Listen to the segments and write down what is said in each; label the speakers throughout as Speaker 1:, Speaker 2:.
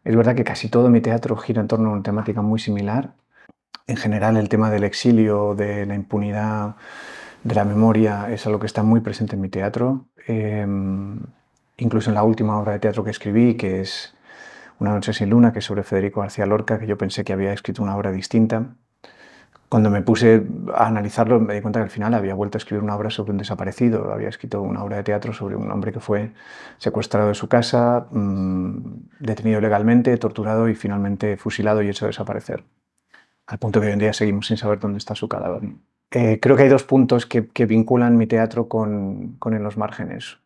Speaker 1: Es verdad que casi todo mi teatro gira en torno a una temática muy similar. En general, el tema del exilio, de la impunidad, de la memoria, es algo que está muy presente en mi teatro. Incluso en la última obra de teatro que escribí, que es Una noche sin luna, que es sobre Federico García Lorca, que yo pensé que había escrito una obra distinta. Cuando me puse a analizarlo, me di cuenta que al final había vuelto a escribir una obra sobre un desaparecido. Había escrito una obra de teatro sobre un hombre que fue secuestrado de su casa, detenido legalmente, torturado y finalmente fusilado y hecho desaparecer. Al punto que hoy en día seguimos sin saber dónde está su cadáver. Creo que hay dos puntos que vinculan mi teatro con En los márgenes.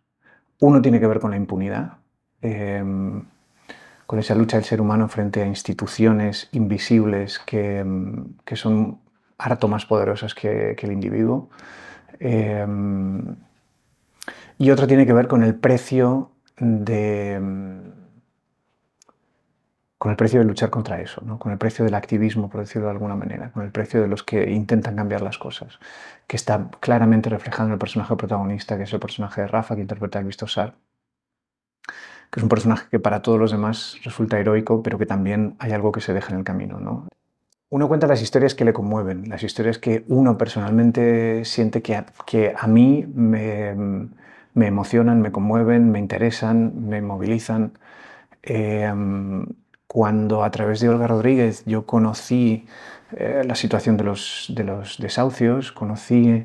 Speaker 1: Uno tiene que ver con la impunidad, con esa lucha del ser humano frente a instituciones invisibles que son harto más poderosas que el individuo. Y otro tiene que ver con el precio de luchar contra eso, ¿no? Con el precio del activismo, por decirlo de alguna manera, con el precio de los que intentan cambiar las cosas, que está claramente reflejado en el personaje protagonista, que es el personaje de Rafa, que interpreta a Víctor Sar, que es un personaje que para todos los demás resulta heroico, pero que también hay algo que se deja en el camino, ¿no? Uno cuenta las historias que le conmueven, las historias que uno personalmente siente que a mí me emocionan, me conmueven, me interesan, me movilizan. Cuando a través de Olga Rodríguez yo conocí la situación de los desahucios, conocí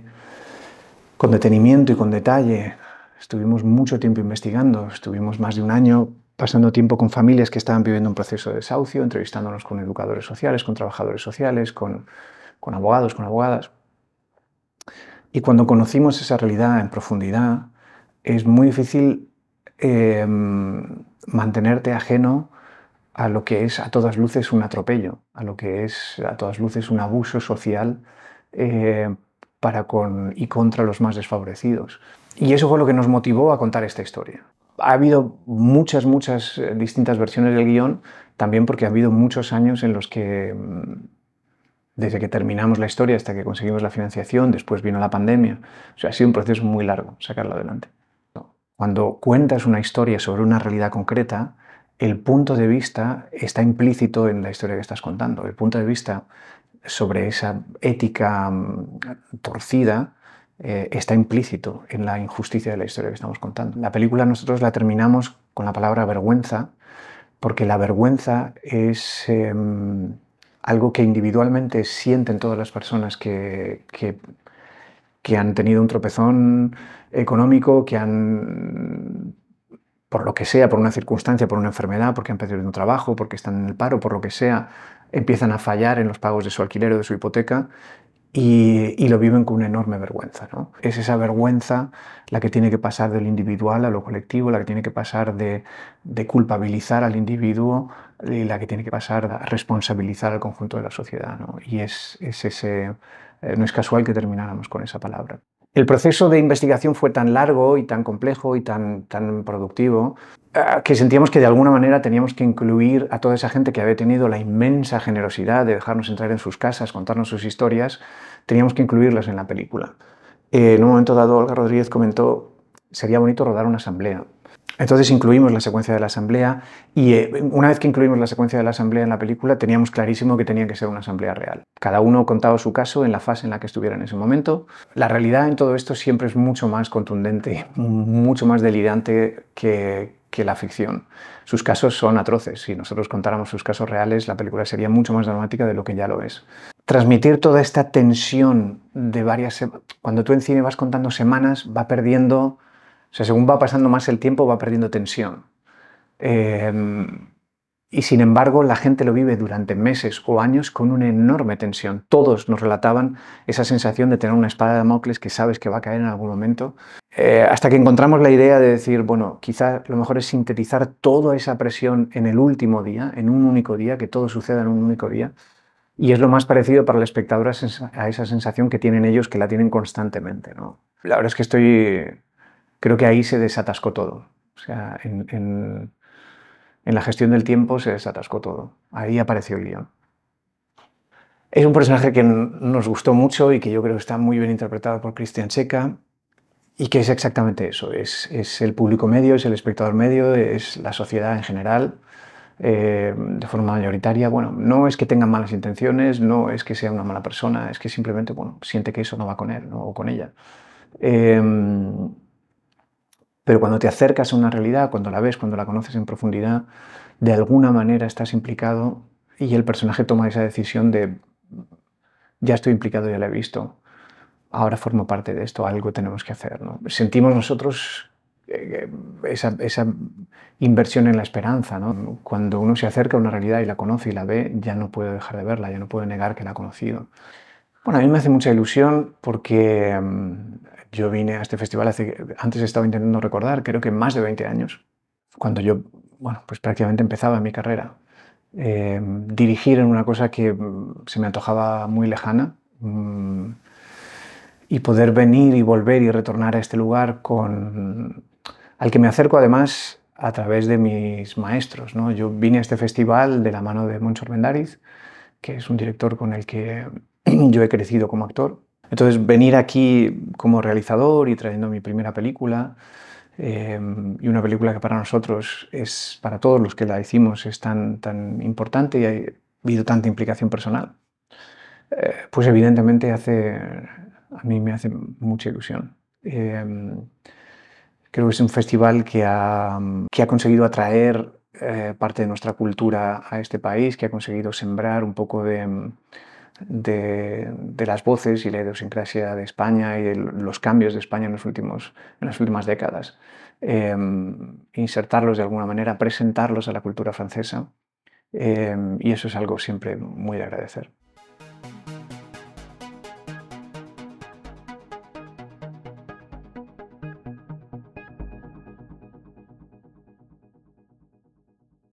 Speaker 1: con detenimiento y con detalle, estuvimos mucho tiempo investigando, estuvimos más de un año pasando tiempo con familias que estaban viviendo un proceso de desahucio, entrevistándonos con educadores sociales, con trabajadores sociales, con abogados, con abogadas. Y cuando conocimos esa realidad en profundidad, es muy difícil mantenerte ajeno a lo que es a todas luces un atropello, a lo que es a todas luces un abuso social para con y contra los más desfavorecidos. Y eso fue lo que nos motivó a contar esta historia. Ha habido muchas distintas versiones del guión, también porque ha habido muchos años en los que, desde que terminamos la historia hasta que conseguimos la financiación, después vino la pandemia, o sea, ha sido un proceso muy largo sacarlo adelante. Cuando cuentas una historia sobre una realidad concreta, el punto de vista está implícito en la historia que estás contando. El punto de vista sobre esa ética torcida está implícito en la injusticia de la historia que estamos contando. La película nosotros la terminamos con la palabra vergüenza, porque la vergüenza es algo que individualmente sienten todas las personas que han tenido un tropezón económico, que han, por lo que sea, por una circunstancia, por una enfermedad, porque han perdido un trabajo, porque están en el paro, por lo que sea, empiezan a fallar en los pagos de su alquiler o de su hipoteca y lo viven con una enorme vergüenza, ¿no? Es esa vergüenza la que tiene que pasar del individual a lo colectivo, la que tiene que pasar de culpabilizar al individuo y la que tiene que pasar a responsabilizar al conjunto de la sociedad, ¿no? Y no es casual que termináramos con esa palabra. El proceso de investigación fue tan largo y tan complejo y tan productivo que sentíamos que de alguna manera teníamos que incluir a toda esa gente que había tenido la inmensa generosidad de dejarnos entrar en sus casas, contarnos sus historias, teníamos que incluirlas en la película. En un momento dado, Olga Rodríguez comentó: sería bonito rodar una asamblea. Entonces incluimos la secuencia de la asamblea y una vez que incluimos la secuencia de la asamblea en la película teníamos clarísimo que tenía que ser una asamblea real. Cada uno contaba su caso en la fase en la que estuviera en ese momento. La realidad en todo esto siempre es mucho más contundente, mucho más delirante que la ficción. Sus casos son atroces. Si nosotros contáramos sus casos reales, la película sería mucho más dramática de lo que ya lo es. Transmitir toda esta tensión de cuando tú en cine vas contando semanas, va perdiendo... O sea, según va pasando más el tiempo, va perdiendo tensión. Y sin embargo, la gente lo vive durante meses o años con una enorme tensión. Todos nos relataban esa sensación de tener una espada de Damocles que sabes que va a caer en algún momento. Hasta que encontramos la idea de decir, bueno, quizá lo mejor es sintetizar toda esa presión en el último día, en un único día, que todo suceda en un único día. Y es lo más parecido para el espectador a esa sensación que tienen ellos, que la tienen constantemente, ¿no? La verdad es que creo que ahí se desatascó todo. O sea, en la gestión del tiempo se desatascó todo. Ahí apareció el guión. Es un personaje que nos gustó mucho y que yo creo que está muy bien interpretado por Christian Checa y que es exactamente eso. Es el público medio, es el espectador medio, es la sociedad en general. de forma mayoritaria, bueno, no es que tenga malas intenciones, no es que sea una mala persona, es que simplemente, bueno, siente que eso no va con él, ¿no? O con ella. Em, pero cuando te acercas a una realidad, cuando la ves, cuando la conoces en profundidad, de alguna manera estás implicado y el personaje toma esa decisión de ya estoy implicado, ya la he visto, ahora formo parte de esto, algo tenemos que hacer, ¿no? Sentimos nosotros esa inversión en la esperanza, ¿no? Cuando uno se acerca a una realidad y la conoce y la ve, ya no puede dejar de verla, ya no puede negar que la ha conocido. Bueno, a mí me hace mucha ilusión porque yo vine a este festival antes estaba intentando recordar, creo que más de 20 años, cuando yo, bueno, pues prácticamente empezaba mi carrera. Dirigir en una cosa que se me antojaba muy lejana, y poder venir y volver y retornar a este lugar al que me acerco además a través de mis maestros, ¿no? Yo vine a este festival de la mano de Moncho Armendáriz, que es un director con el que yo he crecido como actor. Entonces, venir aquí como realizador y trayendo mi primera película, y una película que para nosotros es, para todos los que la hicimos, es tan importante y ha habido tanta implicación personal, pues evidentemente a mí me hace mucha ilusión. Creo que es un festival que ha conseguido atraer parte de nuestra cultura a este país, que ha conseguido sembrar un poco de las voces y la idiosincrasia de España y de los cambios de España en las últimas décadas. Insertarlos de alguna manera, presentarlos a la cultura francesa, y eso es algo siempre muy de agradecer.